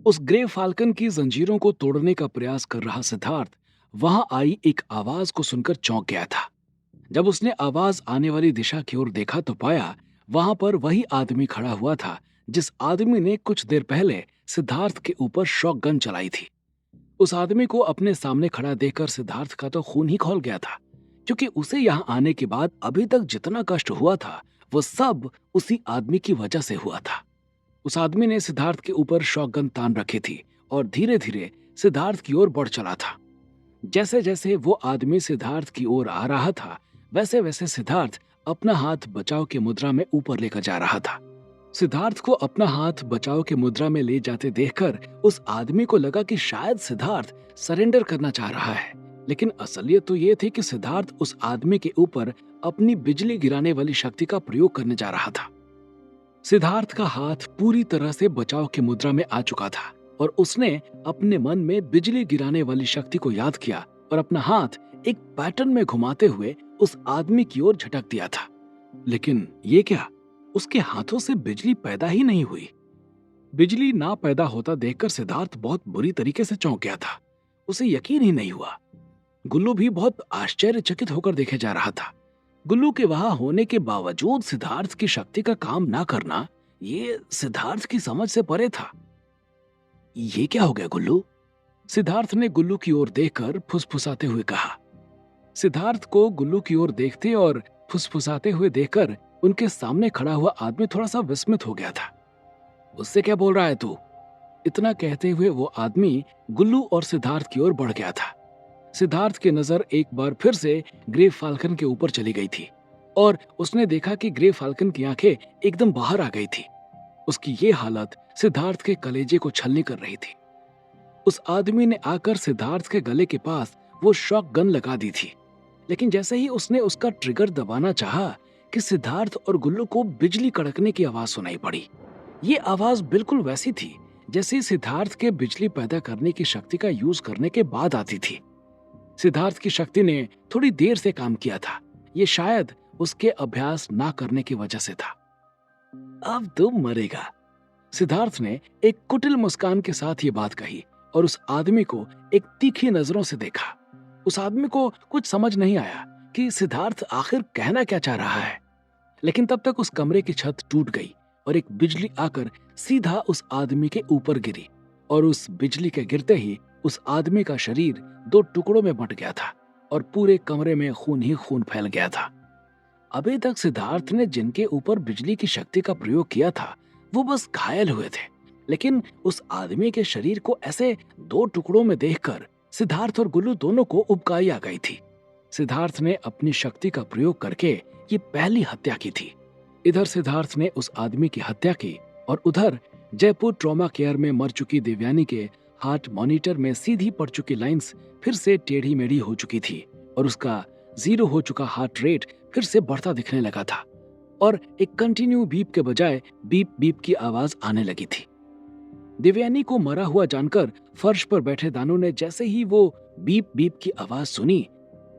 उस grey falcon की जंजीरों को तोड़ने का प्रयास कर रहा सिद्धार्थ वहां आई एक आवाज को सुनकर चौंक गया था। जब उसने आवाज आने वाली दिशा की ओर देखा तो पाया वहां पर वही आदमी खड़ा हुआ था जिस आदमी ने कुछ देर पहले सिद्धार्थ के ऊपर शॉटगन चलाई थी। उस आदमी को अपने सामने खड़ा देखकर सिद्धार्थ का तो खून ही खौल गया था, क्योंकि उसे यहाँ आने के बाद अभी तक जितना कष्ट हुआ था वो सब उसी आदमी की वजह से हुआ था। उस आदमी ने सिद्धार्थ के ऊपर शॉटगन तान रखी थी और धीरे धीरे सिद्धार्थ की ओर बढ़ चला था। जैसे जैसे वो आदमी सिद्धार्थ की ओर आ रहा था वैसे वैसे सिद्धार्थ अपना हाथ बचाव की मुद्रा में ऊपर लेकर जा रहा था। सिद्धार्थ को अपना हाथ बचाव की मुद्रा में ले जाते देखकर उस आदमी को लगा कि शायद सिद्धार्थ सरेंडर करना चाह रहा है, लेकिन असलियत तो ये थी कि सिद्धार्थ उस आदमी के ऊपर अपनी बिजली गिराने वाली शक्ति का प्रयोग करने जा रहा था। सिद्धार्थ का हाथ पूरी तरह से बचाव की मुद्रा में आ चुका था और उसने अपने मन में बिजली गिराने वाली शक्ति को याद किया और अपना हाथ एक पैटर्न में घुमाते हुए उस आदमी की ओर झटक दिया था। लेकिन ये क्या, उसके हाथों से बिजली पैदा ही नहीं हुई। बिजली ना पैदा होता देखकर सिद्धार्थ बहुत बुरी तरीके से चौंक गया था। उसे यकीन ही नहीं हुआ। गुल्लू भी बहुत आश्चर्यचकित होकर देखे जा रहा था। गुल्लू के वहां होने के बावजूद सिद्धार्थ की शक्ति का काम ना करना, ये सिद्धार्थ की समझ से परे था। ये क्या हो गया गुल्लू? सिद्धार्थ ने गुल्लू की ओर देखकर फुसफुसाते हुए कहा। सिद्धार्थ को गुल्लू की ओर देखते और फुसफुसाते हुए देखकर उनके सामने खड़ा हुआ आदमी थोड़ा सा विस्मित हो गया था। उससे क्या बोल रहा है तू? इतना कहते हुए वो आदमी गुल्लू और सिद्धार्थ की ओर बढ़ गया था। सिद्धार्थ की नजर एक बार फिर से ग्रे फाल्कन के ऊपर चली गई थी और उसने देखा कि ग्रे फाल्कन की आंखें एकदम बाहर आ गई थी। उसकी ये हालत सिद्धार्थ के कलेजे को छलनी कर रही थी। उस आदमी ने आकर सिद्धार्थ के गले के पास वो शॉक गन लगा दी थी, लेकिन जैसे ही उसने उसका ट्रिगर दबाना चाहा कि सिद्धार्थ और गुल्लू को बिजली कड़कने की आवाज सुनाई पड़ी। ये आवाज बिल्कुल वैसी थी जैसे सिद्धार्थ के बिजली पैदा करने की शक्ति का यूज करने के बाद आती थी। सिद्धार्थ की शक्ति ने थोड़ी देर से काम किया था। ये शायद उसके अभ्यास ना करने की वजह से था। अब तुम मरेगा। सिद्धार्थ ने एक कुटिल मुस्कान के साथ ये बात कही और उस आदमी को एक तीखी नजरों से देखा। उस आदमी को कुछ समझ नहीं आया कि सिद्धार्थ आखिर कहना क्या चाह रहा है, लेकिन तब तक उस कमरे की छत टूट गई और एक बिजली आकर सीधा उस आदमी के ऊपर गिरी और उस बिजली के गिरते ही उस आदमी का शरीर दो टुकड़ों में बंट गया था और पूरे कमरे में खून ही खून फैल गया था। अभी तक सिद्धार्थ ने जिनके ऊपर बिजली की शक्ति का प्रयोग किया था वो बस घायल हुए थे, लेकिन उस आदमी के शरीर को ऐसे दो टुकड़ों में देखकर सिद्धार्थ और गुल्लू दोनों को उबकाई आ गई थी। सिद्धार्थ ने अपनी शक्ति का प्रयोग करके ये पहली हत्या की थी। इधर सिद्धार्थ ने उस आदमी की हत्या की और उधर जयपुर ट्रॉमा केयर में मर चुकी देवयानी के हार्ट मॉनिटर में सीधी पड़ चुकी लाइंस फिर से टेढ़ी मेढ़ी हो चुकी थी और उसका 0 हो चुका हार्ट रेट फिर से बढ़ता दिखने लगा था और एक कंटिन्यू बीप के बजाय बीप बीप की आवाज आने लगी थी। देवयानी को मरा हुआ जानकर फर्श पर बैठे दानू ने जैसे ही वो बीप बीप की आवाज सुनी,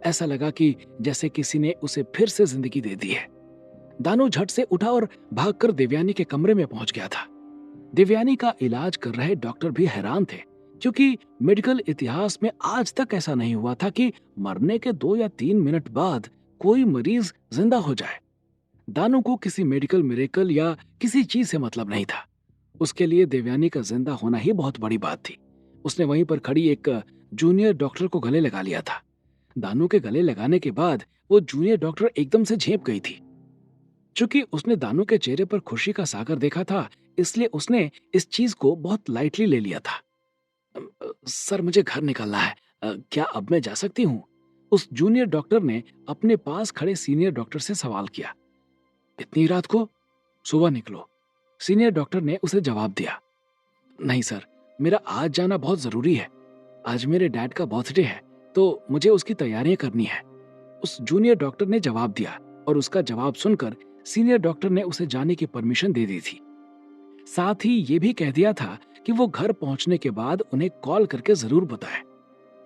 ऐसा लगा कि जैसे किसी ने उसे फिर से जिंदगी दे दी है। दानू झट से उठा और भागकर देवयानी के कमरे में पहुंच गया था। देवयानी का इलाज कर रहे डॉक्टर भी हैरान थे, क्योंकि मेडिकल इतिहास में आज तक ऐसा नहीं हुआ था कि मरने के 2 या 3 मिनट बाद कोई मरीज जिंदा हो जाए। दानू को किसी मेडिकल मिरेकल या किसी चीज से मतलब नहीं था। उसके लिए देवयानी का जिंदा होना ही बहुत बड़ी बात थी। उसने वहीं पर खड़ी एक जूनियर डॉक्टर को गले लगा लिया था। दानू के गले लगाने के बाद वो जूनियर डॉक्टर एकदम से झेप गई थी। चूंकि उसने दानू के चेहरे पर खुशी का सागर देखा था, इसलिए उसने इस चीज को बहुत लाइटली ले लिया था। सर, मुझे घर निकलना है, क्या अब मैं जा सकती हूँ? उस जूनियर डॉक्टर ने अपने पास खड़े सीनियर डॉक्टर से सवाल किया। इतनी रात को? सुबह निकलो, सीनियर डॉक्टर ने उसे जवाब दिया। नहीं सर, मेरा आज जाना बहुत जरूरी है। आज मेरे डैड का बर्थडे है, तो मुझे उसकी तैयारियां करनी है, उस जूनियर डॉक्टर ने जवाब दिया और उसका जवाब सुनकर सीनियर डॉक्टर ने उसे जाने की परमिशन दे दी थी। साथ ही ये भी कह दिया था कि वो घर पहुंचने के बाद उन्हें कॉल करके जरूर बताए।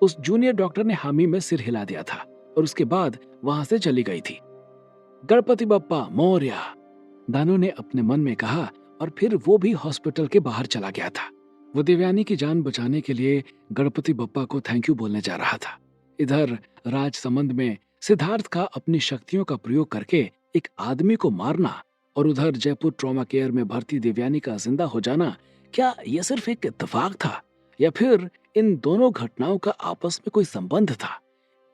उस जूनियर डॉक्टर ने हामी में सिर हिला दिया था और उसके बाद वहां से चली गई थी। गणपति बप्पा मोरया, दानू ने अपने मन में कहा और फिर वो भी हॉस्पिटल के बाहर चला गया था। वो देवयानी की जान बचाने के लिए गणपति बप्पा को थैंक यू बोलने जा रहा था। इधर राजसमंद में सिद्धार्थ का अपनी शक्तियों का प्रयोग करके एक आदमी को मारना और उधर जयपुर ट्रॉमा केयर में भर्ती देवयानी का जिंदा हो जाना, क्या यह सिर्फ एक इत्तेफाक था या फिर इन दोनों घटनाओं का आपस में कोई संबंध था?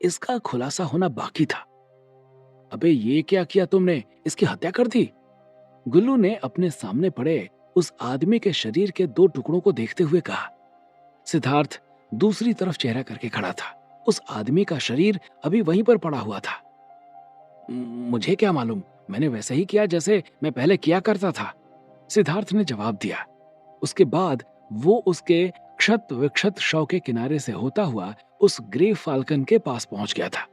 इसका खुलासा होना बाकी था। अबे ये क्या किया तुमने? इसकी हत्या कर दी? गुल्लू ने अपने सामने पड़े उस आदमी के शरीर के दो टुकड़ों को देखते हुए कहा। सिद्धार्थ दूसरी तरफ चेहरा करके खड़ा था। उस आदमी का शरीर अभी वहीं पर पड़ा हुआ था। मुझे क्या मालूम, मैंने वैसे ही किया जैसे मैं पहले किया करता था, सिद्धार्थ ने जवाब दिया। उसके बाद वो उसके क्षत विक्षत शव के किनारे से होता हुआ उस ग्रे फाल्कन के पास पहुंच गया था।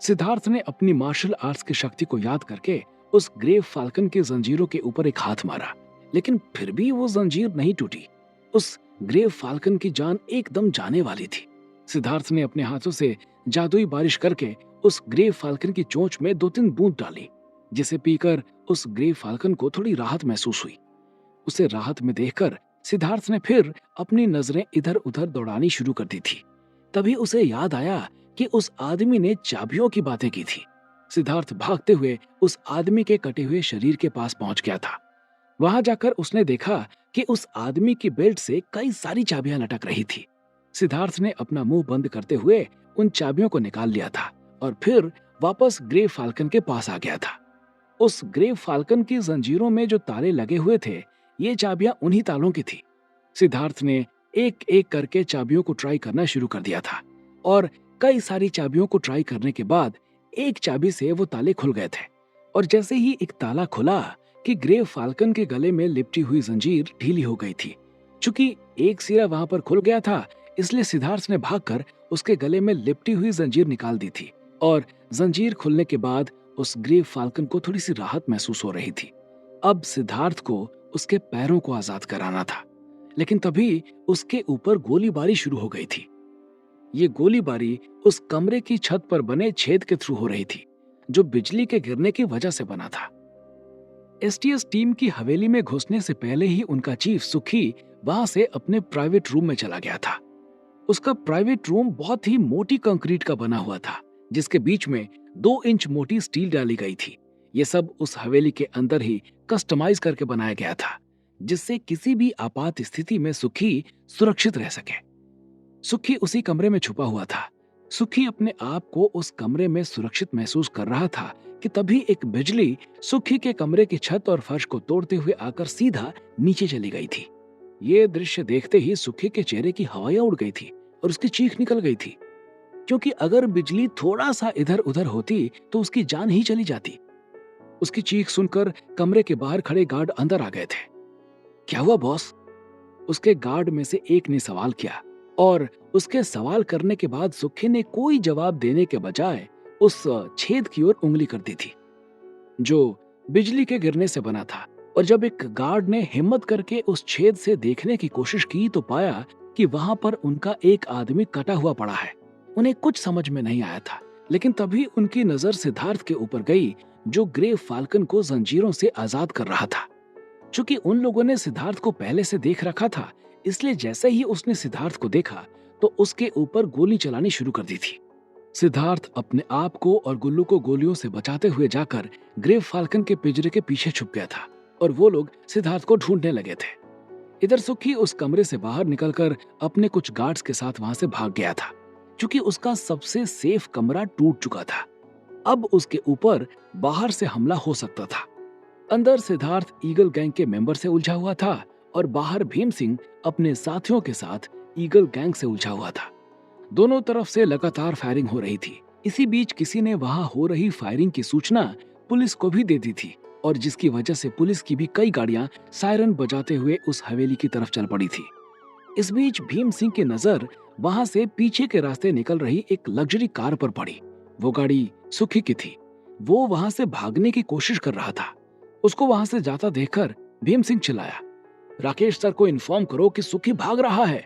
सिद्धार्थ ने अपनी मार्शल आर्ट्स की शक्ति को याद करके उस ग्रे फाल्कन की जंजीरों के ऊपर एक हाथ मारा, लेकिन फिर भी वो जंजीर नहीं टूटी। उस ग्रे फाल्कन की जान एकदम जाने वाली थी। सिद्धार्थ ने अपने हाथों से जादुई बारिश करके उस ग्रे फाल्कन की चोंच में 2-3 बूंद डाली, जिसे पीकर उस ग्रे फाल्कन को थोड़ी राहत महसूस हुई। उसे राहत में देखकर सिद्धार्थ ने फिर अपनी नजरें इधर उधर दौड़ानी शुरू कर दी थी। तभी उसे याद आया कि उस आदमी ने चाबियों की बातें की थी। सिद्धार्थ भागते हुए उस आदमी के कटे हुए शरीर के पास पहुंच गया था। वहां जाकर उसने देखा कि उस आदमी की बेल्ट से कई सारी चाबियां लटक रही थी। सिद्धार्थ ने अपना मुंह बंद करते हुए उन चाबियों को निकाल लिया था और फिर वापस ग्रे फाल्कन के पास आ गया था। उस ग्रे फाल्कन की जंजीरों में जो ताले लगे हुए थे, ये चाबियां उन्हीं तालों की थी। सिद्धार्थ ने एक एक करके चाबियों को ट्राई करना शुरू कर दिया था और कई सारी चाबियों को ट्राई करने के बाद एक चाबी से वो ताले खुल गए थे। और जैसे ही एक ताला खुला कि ग्रे फाल्कन के गले में लिपटी हुई जंजीर ढीली हो गई थी। चूंकि एक सिरा वहां पर खुल गया था, इसलिए सिद्धार्थ ने भागकर उसके गले में लिपटी हुई जंजीर निकाल दी थी और जंजीर खुलने के बाद उस ग्रे फाल्कन को थोड़ी सी राहत महसूस हो रही थी। अब सिद्धार्थ को उसके पैरों को आजाद कराना था, लेकिन तभी उसके ऊपर गोलीबारी शुरू हो गई थी। ये गोलीबारी उस कमरे की छत पर बने छेद के थ्रू हो रही थी, जो बिजली के गिरने की वजह से बना था। एसटीएस टीम की हवेली में घुसने से पहले ही उनका चीफ सुखी वहां से अपने प्राइवेट रूम में चला गया था। उसका प्राइवेट रूम बहुत ही मोटी कंक्रीट का बना हुआ था, जिसके बीच में 2 इंच मोटी स्टील डाली गई थी। ये सब उस हवेली के अंदर ही कस्टमाइज करके बनाया गया था, जिससे किसी भी आपात स्थिति में सुखी सुरक्षित रह सके। सुखी उसी कमरे में छुपा हुआ था। सुखी अपने आप को उस कमरे में सुरक्षित महसूस कर रहा था कि तभी एक बिजली सुखी के कमरे की छत और फर्श को तोड़ते हुए आकर सीधा नीचे चली गई थी। ये दृश्य देखते ही सुखी के चेहरे की हवाइयां उड़ गई थी और उसकी चीख निकल गई थी, क्योंकि अगर बिजली थोड़ा सा इधर उधर होती तो उसकी जान ही चली जाती। उसकी चीख सुनकर कमरे के बाहर खड़े गार्ड अंदर आ गए थे। क्या हुआ बॉस? उसके गार्ड में से एक ने सवाल किया और उसके सवाल करने के बाद सुखी ने कोई जवाब देने के बजाय उस छेद की ओर उंगली कर दी थी, जो बिजली के गिरने से बना था। और जब एक गार्ड ने हिम्मत करके उस छेद से देखने की कोशिश की तो पाया कि वहां पर उनका एक आदमी कटा हुआ पड़ा है। उन्हें कुछ समझ में नहीं आया था, लेकिन तभी उनकी नजर सिद्धार्थ के ऊपर गई, जो ग्रे फाल्कन को जंजीरों से आजाद कर रहा था। चूंकि उन लोगों ने सिद्धार्थ को पहले से देख रखा था, इसलिए जैसे ही उसने सिद्धार्थ को देखा तो उसके ऊपर गोली चलानी शुरू कर दी थी। सिद्धार्थ अपने आप को और गुल्लू को गोलियों से बचाते हुए जाकर ग्रे फाल्कन के पिंजरे के पीछे छुप गया था और वो लोग सिद्धार्थ को ढूंढने लगे थे। इधर सुखी उस कमरे से बाहर निकलकर अपने कुछ गार्ड्स के साथ वहां से भाग गया था, क्योंकि उसका सबसे सेफ कमरा टूट चुका था। अब उसके ऊपर बाहर से हमला हो सकता था। अंदर सिद्धार्थ ईगल गैंग के मेंबर से उलझा हुआ था और बाहर भीम सिंह अपने साथियों के साथ ईगल गैंग से उलझा हुआ था। दोनों तरफ से लगातार फायरिंग हो रही थी। इसी बीच किसी ने वहां हो रही फायरिंग की सूचना पुलिस को भी दे दी थी और जिसकी वजह से पुलिस की भी कई गाड़ियां सायरन बजाते हुए उस हवेली की तरफ चल पड़ी थी। इस बीच भीम सिंह की नजर वहां से पीछे के रास्ते निकल रही एक लग्जरी कार पर पड़ी। वो गाड़ी सुखी की थी। वो वहां से भागने की कोशिश कर रहा था। उसको वहां से जाता देखकर भीम सिंह चिल्लाया, राकेश सर को इन्फॉर्म करो कि सुखी भाग रहा है।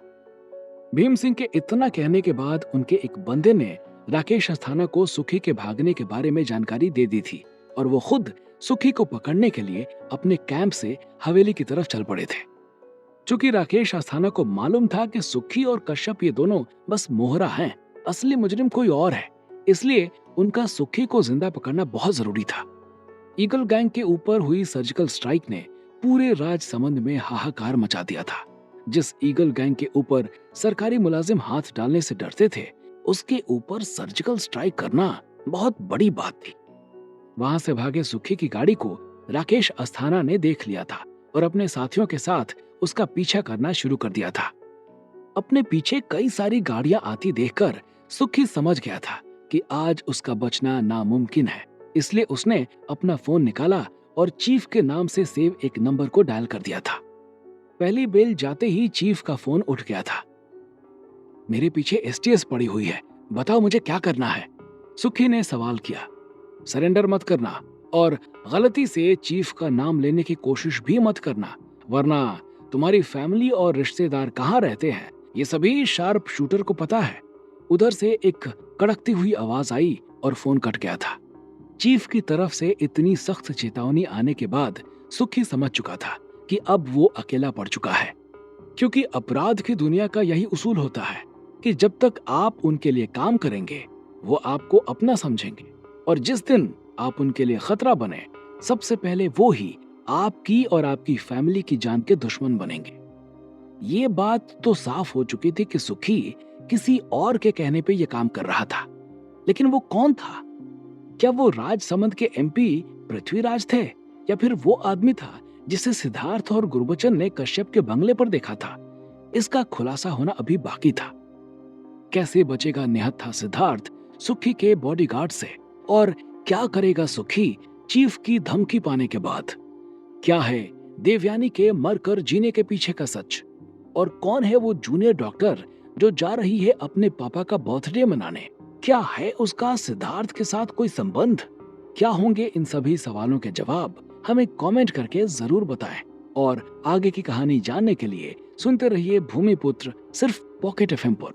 भीम सिंह के इतना कहने के बाद उनके एक बंदे ने राकेश अस्थाना को सुखी के भागने के बारे में जानकारी दे दी थी और वो खुद सुखी को पकड़ने के लिए अपने कैंप से हवेली की तरफ चल पड़े थे। चूंकि राकेश अस्थाना को मालूम था कि सुखी और कश्यप ये दोनों बस मोहरा हैं, असली मुजरिम कोई और है, इसलिए उनका सुखी को जिंदा पकड़ना बहुत जरूरी था। ईगल गैंग के ऊपर हुई सर्जिकल स्ट्राइक ने पूरे राजसमंद में हाहाकार मचा दिया था। जिस ईगल गैंग के ऊपर सरकारी मुलाजिम हाथ डालने से डरते थे, उसके ऊपर सर्जिकल स्ट्राइक करना बहुत बड़ी बात थी। वहां से भागे सुखी की गाड़ी को राकेश अस्थाना ने देख लिया था और अपने साथियों के साथ उसका पीछा करना शुरू कर दिया था। अपने पीछे कई सारी गाड़ियां आती देखकर सुखी समझ गया था कि आज उसका बचना नामुमकिन है, इसलिए उसने अपना फोन निकाला और चीफ के नाम से सेव एक नंबर को डायल कर दिया था। पहली बेल जाते ही चीफ का फोन उठ गया था। मेरे पीछे एसटीएस पड़ी हुई है, बताओ मुझे क्या करना है? सुखी ने सवाल किया। सरेंडर मत करना और गलती से चीफ का नाम लेने की कोशिश भी मत करना, वरना तुम्हारी फैमिली और रिश्तेदार कहाँ रहते हैं ये सभी शार्प शूटर को पता है। उधर से एक कड़कती हुई आवाज आई और फोन कट गया था। चीफ की तरफ से इतनी सख्त चेतावनी आने के बाद सुखी समझ चुका था कि अब वो अकेला पड़ चुका है, क्योंकि अपराध की दुनिया का यही उसूल होता है कि जब तक आप उनके लिए काम करेंगे वो आपको अपना समझेंगे, और जिस दिन आप उनके लिए खतरा बने, सबसे पहले वो ही आपकी और आपकी फैमिली की जान के दुश्मन बनेंगे। ये बात तो साफ हो चुकी थी कि सुखी किसी और के कहने पे ये काम कर रहा था, लेकिन वो कौन था? क्या वो राजसमंद के एमपी पृथ्वीराज थे, या फिर वो आदमी था जिसे सिद्धार्थ और गुरबचन ने कश्यप के बंगले पर देखा था? इसका खुलासा होना अभी बाकी था। कैसे बचेगा निहत्था सिद्धार्थ सुखी के बॉडीगार्ड से, और क्या करेगा सुखी चीफ की धमकी पाने के बाद? क्या है देवयानी के मरकर जीने के पीछे का सच, और कौन है वो जूनियर डॉक्टर जो जा रही है अपने पापा का बर्थडे मनाने? क्या है उसका सिद्धार्थ के साथ कोई संबंध? क्या होंगे इन सभी सवालों के जवाब? हमें कमेंट करके जरूर बताएं, और आगे की कहानी जानने के लिए सुनते रहिए भूमिपुत्र सिर्फ पॉकेट एफएम पर।